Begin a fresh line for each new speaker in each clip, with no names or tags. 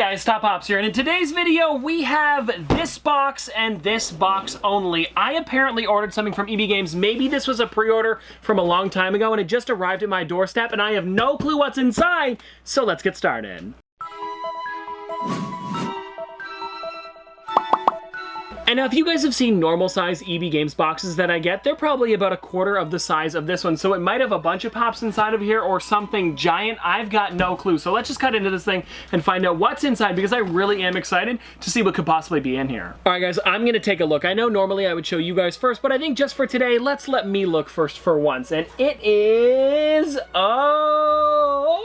guys, Top Pops here, and in today's video we have this box and this box only. I apparently ordered something from EB Games. Maybe this was a pre-order from a long time ago and it just arrived at my doorstep and I have no clue what's inside, so let's get started. And now if you guys have seen normal size EB Games boxes that I get, they're probably about a quarter of the size of this one. So it might have a bunch of pops inside of here or something giant. I've got no clue. So let's just cut into this thing and find out what's inside because I really am excited to see what could possibly be in here. All right guys, I'm gonna take a look. I know normally I would show you guys first, but I think just for today, let's let me look first for once. And it is, all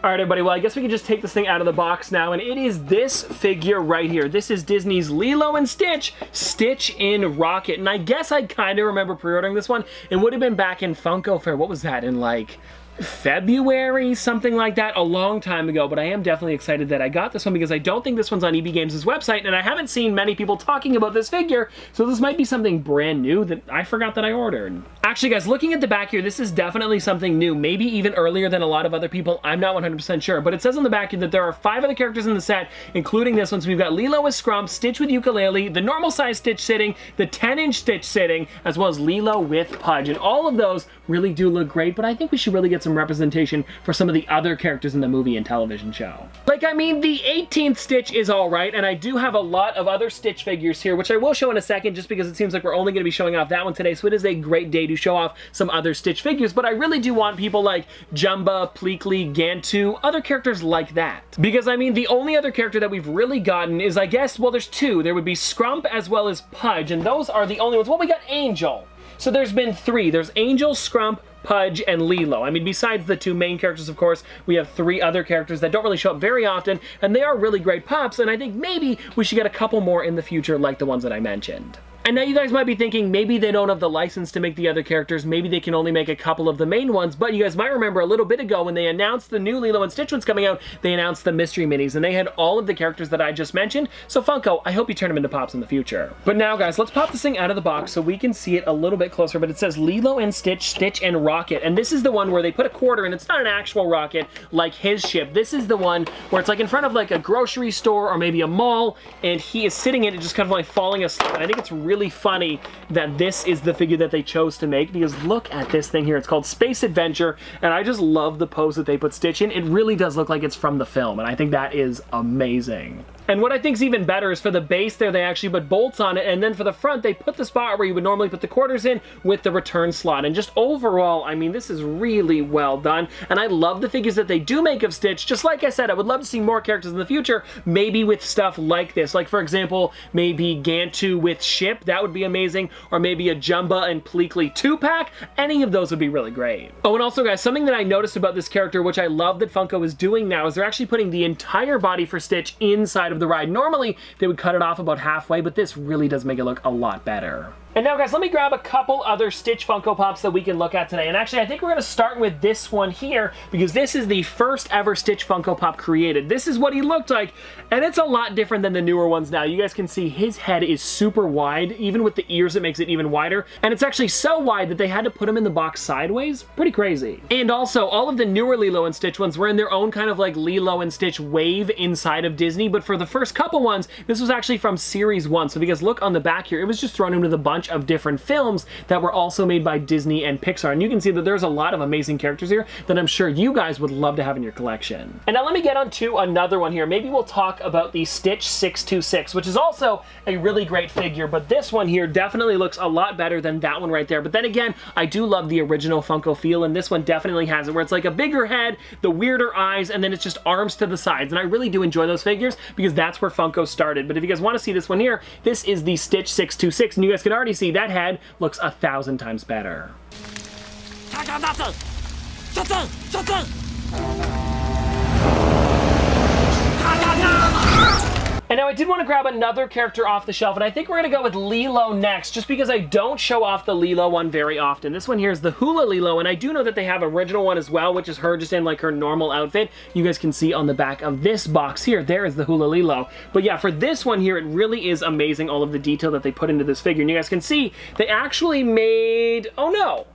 right, everybody, well, I guess we can just take this thing out of the box now, and it is this figure right here. This is Disney's Lilo and Stitch, Stitch in Rocket, and I guess I kind of remember pre-ordering this one. It would have been back in Funko Fair. What was that, in like February, something like that, a long time ago, but I am definitely excited that I got this one because I don't think this one's on EB Games' website, and I haven't seen many people talking about this figure, so this might be something brand new that I forgot that I ordered. Actually, guys, looking at the back here, this is definitely something new, maybe even earlier than a lot of other people. I'm not 100% sure, but it says on the back here that there are 5 other characters in the set, including this one. So we've got Lilo with Scrump, Stitch with Ukulele, the normal size Stitch sitting, the 10-inch Stitch sitting, as well as Lilo with Pudge, and all of those really do look great, but I think we should really get some representation for some of the other characters in the movie and television show. Like, I mean, the 18th Stitch is all right, and I do have a lot of other Stitch figures here, which I will show in a second, just because it seems like we're only going to be showing off that one today, so it is a great day to show off some other Stitch figures, but I really do want people like Jumba, Pleakley, Gantu, other characters like that. Because, I mean, the only other character that we've really gotten is, I guess, well, there's 2. There would be Scrump as well as Pudge, and those are the only ones. Well, we got Angel. So there's been 3. There's Angel, Scrump, Pudge, and Lilo. I mean, besides the 2 main characters, of course, we have 3 other characters that don't really show up very often, and they are really great pops, and I think maybe we should get a couple more in the future like the ones that I mentioned. And now you guys might be thinking, maybe they don't have the license to make the other characters, maybe they can only make a couple of the main ones, but you guys might remember a little bit ago when they announced the new Lilo and Stitch ones coming out, they announced the mystery minis, and they had all of the characters that I just mentioned, so Funko, I hope you turn them into pops in the future. But now guys, let's pop this thing out of the box so we can see it a little bit closer, but it says Lilo and Stitch, Stitch and Rocket, and this is the one where they put a quarter, and it's not an actual rocket like his ship. This is the one where it's like in front of like a grocery store or maybe a mall, and he is sitting in it just kind of like falling asleep, and I think it's really funny that this is the figure that they chose to make because look at this thing here. It's called Space Adventure, and I just love the pose that they put Stitch in. It really does look like it's from the film, and I think that is amazing. And what I think is even better is for the base there, they actually put bolts on it, and then for the front, they put the spot where you would normally put the quarters in with the return slot. And just overall, I mean, this is really well done, and I love the figures that they do make of Stitch. Just like I said, I would love to see more characters in the future, maybe with stuff like this. Like, for example, maybe Gantu with Ship. That would be amazing. Or maybe a Jumba and Pleakley 2-pack. Any of those would be really great. Oh, and also, guys, something that I noticed about this character, which I love that Funko is doing now, is they're actually putting the entire body for Stitch inside of the ride. Normally, they would cut it off about halfway, but this really does make it look a lot better. And now, guys, let me grab a couple other Stitch Funko Pops that we can look at today. And actually, I think we're going to start with this one here because this is the first ever Stitch Funko Pop created. This is what he looked like, and it's a lot different than the newer ones now. You guys can see his head is super wide. Even with the ears, it makes it even wider. And it's actually so wide that they had to put him in the box sideways. Pretty crazy. And also, all of the newer Lilo and Stitch ones were in their own kind of like Lilo and Stitch wave inside of Disney. But for the first couple ones, this was actually from Series 1. So if you guys look on the back here, it was just thrown into the bunch of different films that were also made by Disney and Pixar. And you can see that there's a lot of amazing characters here that I'm sure you guys would love to have in your collection. And now let me get on to another one here. Maybe we'll talk about the Stitch 626, which is also a really great figure, but this one here definitely looks a lot better than that one right there. But then again, I do love the original Funko feel, and this one definitely has it, where it's like a bigger head, the weirder eyes, and then it's just arms to the sides. And I really do enjoy those figures because that's where Funko started. But if you guys want to see this one here, this is the Stitch 626, and you guys can already see that head looks 1,000 times better. And now I did want to grab another character off the shelf, and I think we're going to go with Lilo next, just because I don't show off the Lilo one very often. This one here is the Hula Lilo, and I do know that they have an original one as well, which is her just in like her normal outfit. You guys can see on the back of this box here, there is the Hula Lilo. But yeah, for this one here, it really is amazing all of the detail that they put into this figure. And you guys can see they actually made, oh no,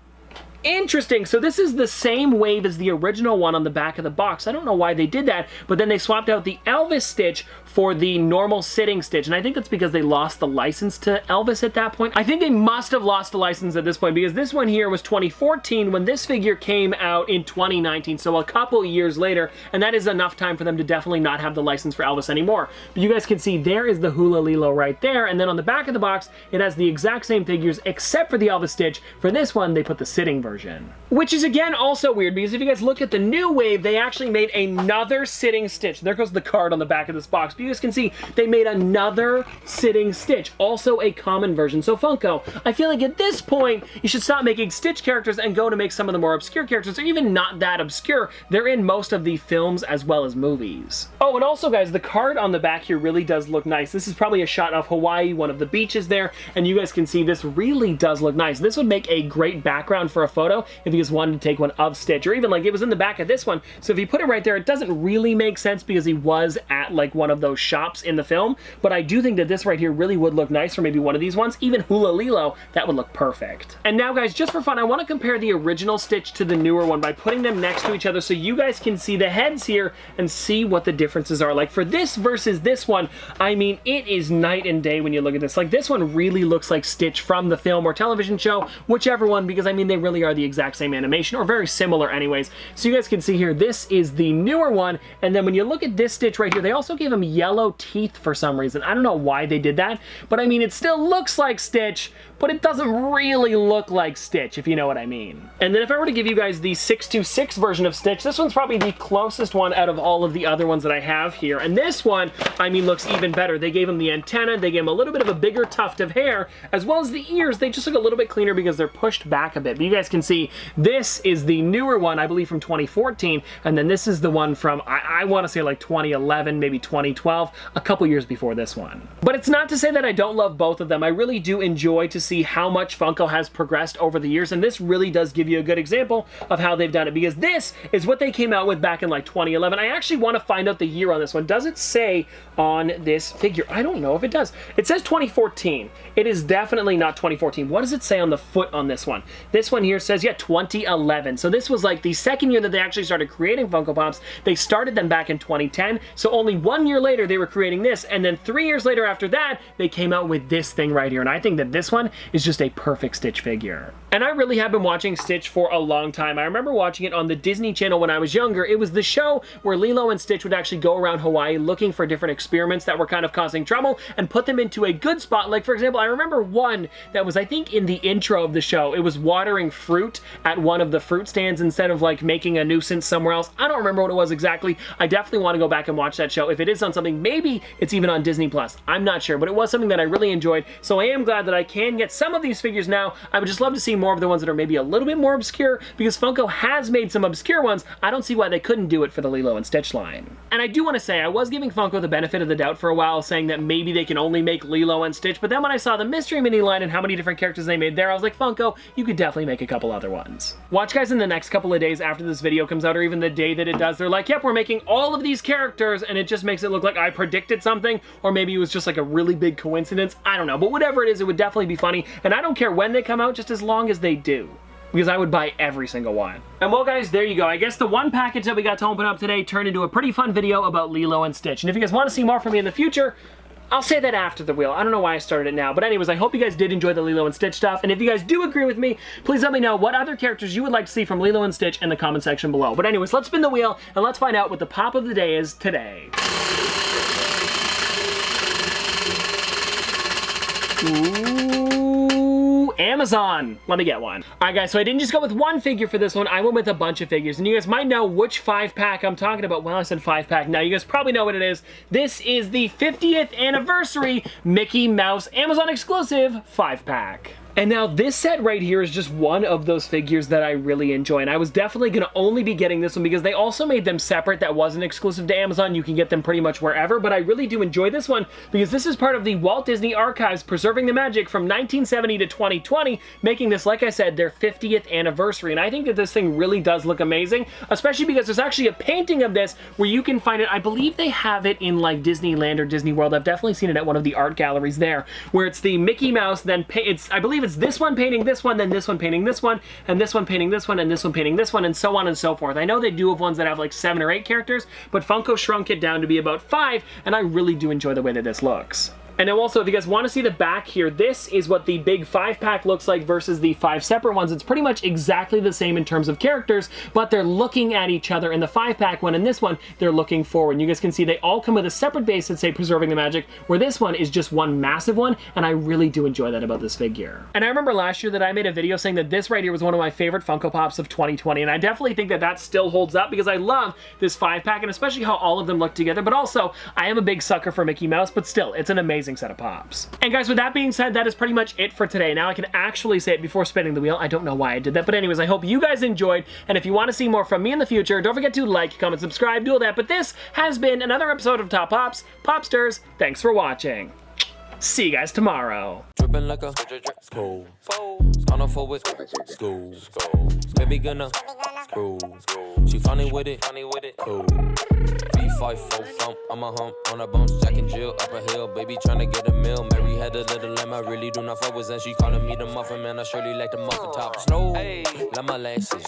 interesting. So this is the same wave as the original one on the back of the box. I don't know why they did that, but then they swapped out the Elvis Stitch for the normal sitting Stitch, and I think that's because they lost the license to Elvis at that point. I think they must have lost the license at this point, because this one here was 2014 when this figure came out in 2019, so a couple years later, and that is enough time for them to definitely not have the license for Elvis anymore. But you guys can see there is the Hula Lilo right there, and then on the back of the box, it has the exact same figures except for the Elvis Stitch. For this one, they put the sitting version. Which is, again, also weird, because if you guys look at the new wave, they actually made another sitting Stitch. There goes the card on the back of this box. But you guys can see they made another sitting Stitch, also a common version. So Funko, I feel like at this point, you should stop making Stitch characters and go to make some of the more obscure characters. They're even not that obscure. They're in most of the films as well as movies. Oh, and also, guys, the card on the back here really does look nice. This is probably a shot of Hawaii, one of the beaches there, and you guys can see this really does look nice. This would make a great background for a photo if you just wanted to take one of Stitch, or even like it was in the back of this one. So if you put it right there, it doesn't really make sense because he was at like one of those shops in the film, but I do think that this right here really would look nice for maybe one of these ones. Even Hula Lilo, that would look perfect. And now, guys, just for fun, I want to compare the original Stitch to the newer one by putting them next to each other so you guys can see the heads here and see what the differences are. Like for this versus this one, I mean, it is night and day when you look at this. Like this one really looks like Stitch from the film or television show, whichever one, because I mean, they really are the exact same animation, or very similar anyways. So you guys can see here, this is the newer one, and then when you look at this Stitch right here, they also gave him yellow teeth for some reason. I don't know why they did that, but I mean, it still looks like Stitch, but it doesn't really look like Stitch, if you know what I mean. And then if I were to give you guys the 626 version of Stitch, this one's probably the closest one out of all of the other ones that I have here. And this one, I mean, looks even better. They gave him the antenna, they gave him a little bit of a bigger tuft of hair, as well as the ears. They just look a little bit cleaner because they're pushed back a bit. But you guys can see, this is the newer one, I believe from 2014, and then this is the one from, I want to say like 2011, maybe 2012, a couple years before this one. But it's not to say that I don't love both of them. I really do enjoy to see how much Funko has progressed over the years, and this really does give you a good example of how they've done it, because this is what they came out with back in like 2011. I actually want to find out the year on this one. Does it say on this figure? I don't know if it does. It says 2014. It is definitely not 2014. What does it say on the foot on this one? This one here says, yeah, 2011. So this was like the second year that they actually started creating Funko Pops. They started them back in 2010, so only 1 year later they were creating this, and then 3 years later after that, they came out with this thing right here, and I think that this one is just a perfect Stitch figure. And I really have been watching Stitch for a long time. I remember watching it on the Disney Channel when I was younger. It was the show where Lilo and Stitch would actually go around Hawaii looking for different experiments that were kind of causing trouble and put them into a good spot. Like, for example, I remember one that was, I think, in the intro of the show. It was watering fruit at one of the fruit stands instead of like making a nuisance somewhere else. I don't remember what it was exactly. I definitely want to go back and watch that show. If it is on something, maybe it's even on Disney Plus. I'm not sure, but it was something that I really enjoyed. So I am glad that I can get some of these figures now. I would just love to see more of the ones that are maybe a little bit more obscure, because Funko has made some obscure ones. I don't see why they couldn't do it for the Lilo and Stitch line. And I do want to say, I was giving Funko the benefit of the doubt for a while, saying that maybe they can only make Lilo and Stitch, but then when I saw the mystery mini line and how many different characters they made there, I was like, Funko, you could definitely make a couple other ones. Watch, guys, in the next couple of days after this video comes out, or even the day that it does, they're like, yep, we're making all of these characters, and it just makes it look like I predicted something, or maybe it was just like a really big coincidence. I don't know, but whatever it is, it would definitely be funny, and I don't care when they come out, just as long as they do, because I would buy every single one. And well, guys, there you go. I guess the one package that we got to open up today turned into a pretty fun video about Lilo and Stitch. And if you guys want to see more from me in the future, I'll say that after the wheel. I don't know why I started it now. But anyways, I hope you guys did enjoy the Lilo and Stitch stuff. And if you guys do agree with me, please let me know what other characters you would like to see from Lilo and Stitch in the comment section below. But anyways, let's spin the wheel and let's find out what the pop of the day is today. Ooh, Amazon. Let me get one. All right, guys, so I didn't just go with one figure for this one. I went with a bunch of figures. And you guys might know which 5-pack I'm talking about. Well, I said 5-pack. Now, you guys probably know what it is. This is the 50th anniversary Mickey Mouse Amazon exclusive 5-pack. And now this set right here is just one of those figures that I really enjoy, and I was definitely going to only be getting this one because they also made them separate that wasn't exclusive to Amazon. You can get them pretty much wherever, but I really do enjoy this one because this is part of the Walt Disney Archives Preserving the Magic from 1970 to 2020, making this, like I said, their 50th anniversary. And I think that this thing really does look amazing, especially because there's actually a painting of this where you can find it. I believe they have it in like Disneyland or Disney World. I've definitely seen it at one of the art galleries there, where it's the Mickey Mouse, then I believe it's it's this one painting this one, then this one painting this one, and this one painting this one, and this one painting this one, and so on and so forth. I know they do have ones that have like 7 or 8 characters, but Funko shrunk it down to be about 5, and I really do enjoy the way that this looks. And now also, if you guys want to see the back here, this is what the big 5-pack looks like versus the 5 separate ones. It's pretty much exactly the same in terms of characters, but they're looking at each other in the 5-pack one. In this one, they're looking forward. And you guys can see they all come with a separate base that say Preserving the Magic, where this one is just one massive one, and I really do enjoy that about this figure. And I remember last year that I made a video saying that this right here was one of my favorite Funko Pops of 2020, and I definitely think that that still holds up because I love this 5-pack, and especially how all of them look together, but also, I am a big sucker for Mickey Mouse, but still, it's an amazing set of Pops. And guys, with that being said, that is pretty much it for today. Now I can actually say it before spinning the wheel. I don't know why I did that, but anyways, I hope you guys enjoyed, and if you want to see more from me in the future, don't forget to like, comment, subscribe, do all that. But this has been another episode of Top Pops. Popsters, thanks for watching. See you guys tomorrow.
Dripping like a school. On a forward school. Baby gonna screw. She funny with it. Cool. V5 full thump. I'm a hump on a bounce. Jack and Jill up a hill. Baby tryna get a meal. Mary had a little lamb. I really do not fuck with. And she calling me the muffin man. I surely like the muffin top. Slow. Like my lashes.